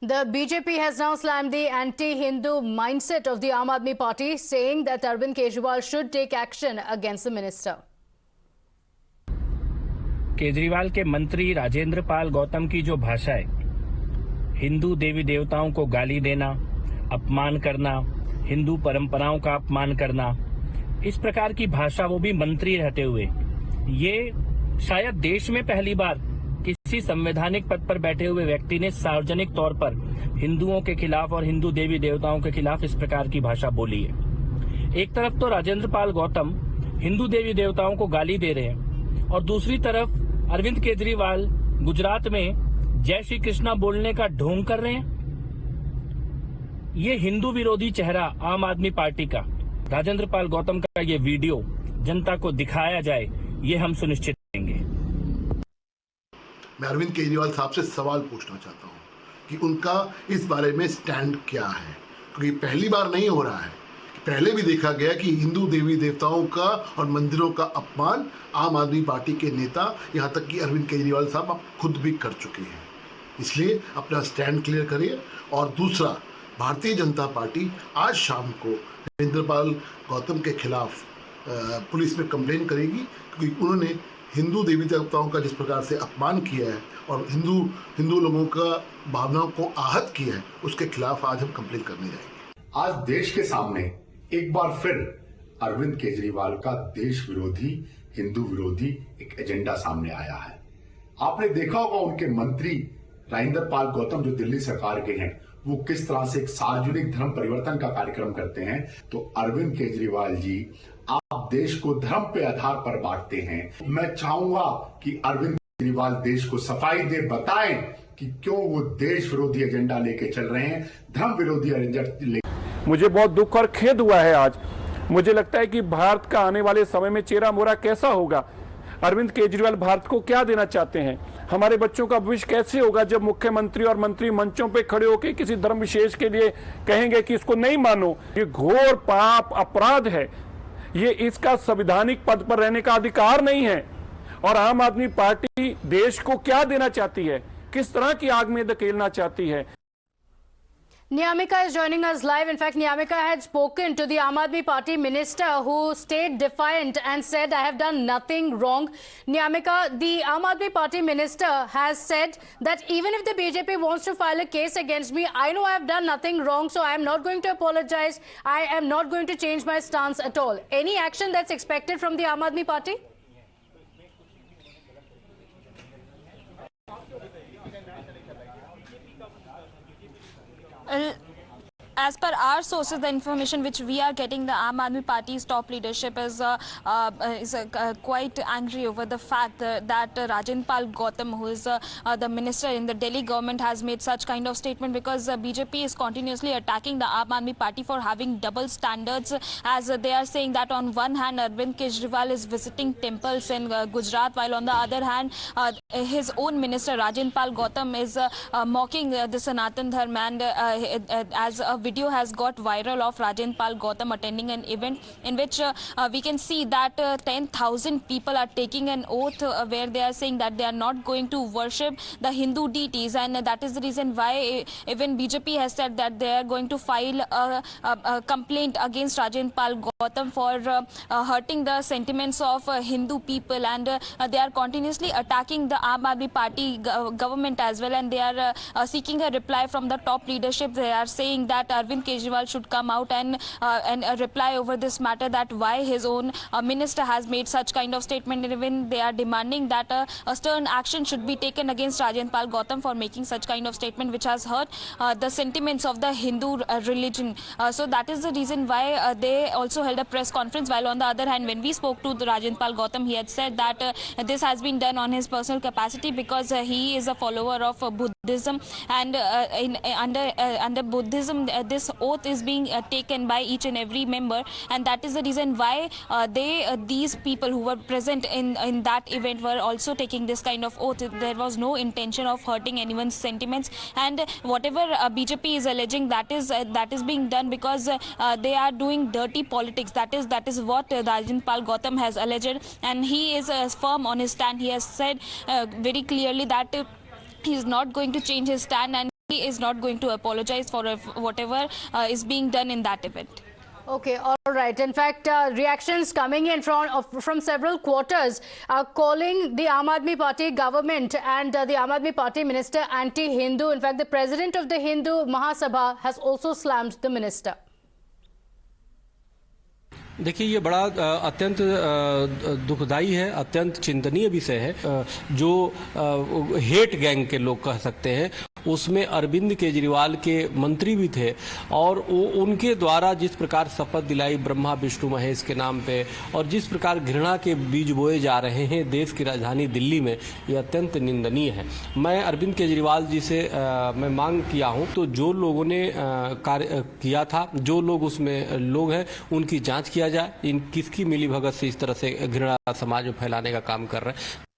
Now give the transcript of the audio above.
The BJP has now slammed the anti-Hindu mindset of the Aam Aadmi Party, saying that Arvind Kejriwal should take action against the minister. Kejriwal के मंत्री राजेंद्र पाल गौतम की जो भाषा है, हिंदू देवी देवताओं को गाली देना, अपमान करना, हिंदू परंपराओं का अपमान करना, इस प्रकार की भाषा वो भी मंत्री रहते हुए, ये शायद देश में पहली बार किसी संवैधानिक पद पर बैठे हुए व्यक्ति ने सार्वजनिक तौर पर हिंदुओं के खिलाफ और हिंदू देवी देवताओं के खिलाफ इस प्रकार की भाषा बोली है। एक तरफ तो राजेंद्र पाल गौतम हिंदू देवी देवताओं को गाली दे रहे हैं और दूसरी तरफ अरविंद केजरीवाल गुजरात में जय श्री कृष्णा बोलने का ढोंग कर रहे हैं। ये हिंदू विरोधी चेहरा आम आदमी पार्टी का, राजेंद्र पाल गौतम का ये वीडियो जनता को दिखाया जाए, ये हम सुनिश्चित करेंगे। मैं अरविंद केजरीवाल साहब से सवाल पूछना चाहता हूं कि उनका इस बारे में स्टैंड क्या है, क्योंकि पहली बार नहीं हो रहा है। पहले भी देखा गया कि हिंदू देवी देवताओं का और मंदिरों का अपमान आम आदमी पार्टी के नेता, यहां तक कि अरविंद केजरीवाल साहब अब खुद भी कर चुके हैं। इसलिए अपना स्टैंड क्लियर करिए। और दूसरा, भारतीय जनता पार्टी आज शाम को राजेंद्र पाल गौतम के खिलाफ पुलिस में कंप्लेन करेगी, क्योंकि उन्होंने हिंदू देवी देवताओं का जिस प्रकार से अपमान किया है और हिंदू लोगों का भावनाओं को आहत किया है, उसके खिलाफ आज हम कंप्लेन करने जाएंगे। आज देश के सामने एक बार फिर अरविंद केजरीवाल का देश विरोधी, हिंदू विरोधी एक एजेंडा सामने आया है। आपने देखा होगा उनके मंत्री राजेंद्र पाल गौतम जो दिल्ली सरकार के हैं, वो किस तरह से एक सार्वजनिक धर्म परिवर्तन का कार्यक्रम करते हैं। तो अरविंद केजरीवाल जी, आप देश को धर्म पे आधार पर बांटते हैं। मैं चाहूंगा कि अरविंद केजरीवाल देश को सफाई दे बताएं कि क्यों वो देश विरोधी एजेंडा लेके चल रहे हैं, धर्म विरोधी एजेंडा। मुझे बहुत दुख और खेद हुआ है आज। मुझे लगता है कि भारत का आने वाले समय में चेहरा मोहरा कैसा होगा। अरविंद केजरीवाल भारत को क्या देना चाहते हैं, हमारे बच्चों का भविष्य कैसे होगा जब मुख्यमंत्री और मंत्री मंचों पे खड़े होकर किसी धर्म विशेष के लिए कहेंगे कि इसको नहीं मानो। ये घोर पाप अपराध है, ये इसका संवैधानिक पद पर रहने का अधिकार नहीं है। और आम आदमी पार्टी देश को क्या देना चाहती है, किस तरह की आग में धकेलना चाहती है। Niyamika is joining us live. In fact, Niyamika had spoken to the Aam Aadmi Party minister who stayed defiant and said, I have done nothing wrong. Niyamika, the Aam Aadmi Party minister has said that even if the BJP wants to file a case against me, I know I have done nothing wrong, so I am not going to apologize. I am not going to change my stance at all. Any action that's expected from the Aam Aadmi Party? As per our sources, the information which we are getting, the Aam Aadmi Party's top leadership is quite angry over the fact that Rajinder Pal Gautam, who is the minister in the Delhi government, has made such kind of statement, because BJP is continuously attacking the Aam Aadmi Party for having double standards, as they are saying that on one hand Arvind Kejriwal is visiting temples in Gujarat, while on the other hand his own minister Rajinder Pal Gautam is mocking the Sanatan Dharma. And as a video has got viral of Rajinder Pal Gautam attending an event in which we can see that 10,000 people are taking an oath where they are saying that they are not going to worship the Hindu deities, and that is the reason why even BJP has said that they are going to file a complaint against Rajinder Pal Gautam for hurting the sentiments of Hindu people, and they are continuously attacking the Aam Aadmi Party government as well, and they are seeking a reply from the top leadership. They are saying that Arvind Kejriwal should come out and reply over this matter, that why his own minister has made such kind of statement. And even they are demanding that a stern action should be taken against Rajinder Pal Gautam for making such kind of statement which has hurt the sentiments of the Hindu religion. So that is the reason why they also held a press conference. While on the other hand, when we spoke to the Rajinder Pal Gautam, he had said that this has been done on his personal capacity, because he is a follower of Buddhism, and under Buddhism this oath is being taken by each and every member, and that is the reason why these people who were present in that event were also taking this kind of oath. There was no intention of hurting anyone's sentiments, and whatever BJP is alleging, that is being done because they are doing dirty politics. That is what Rajinder Pal Gautam has alleged, and he is firm on his stand. He has said very clearly that he is not going to change his stand, and is not going to apologize for whatever is being done in that event. Okay, all right. In fact, reactions coming in from several quarters calling the Aam Aadmi Party government and the Aam Aadmi Party minister anti-Hindu. In fact, the president of the Hindu Mahasabha has also slammed the minister. देखिए, ये बड़ा अत्यंत दुखदाई है, अत्यंत चिंतनीय विषय है। जो हेट गैंग के लोग कह सकते हैं, उसमें अरविंद केजरीवाल के मंत्री भी थे और उनके द्वारा जिस प्रकार शपथ दिलाई ब्रह्मा विष्णु महेश के नाम पे और जिस प्रकार घृणा के बीज बोए जा रहे हैं देश की राजधानी दिल्ली में, ये अत्यंत निंदनीय है। मैं अरविंद केजरीवाल जी से मैं मांग किया हूं, तो जो लोगों ने कार्य किया था, जो लोग उसमें लोग हैं, उनकी जांच किया जाए। किसकी मिलीभगत से इस तरह से घृणा समाज में फैलाने का काम कर रहे हैं।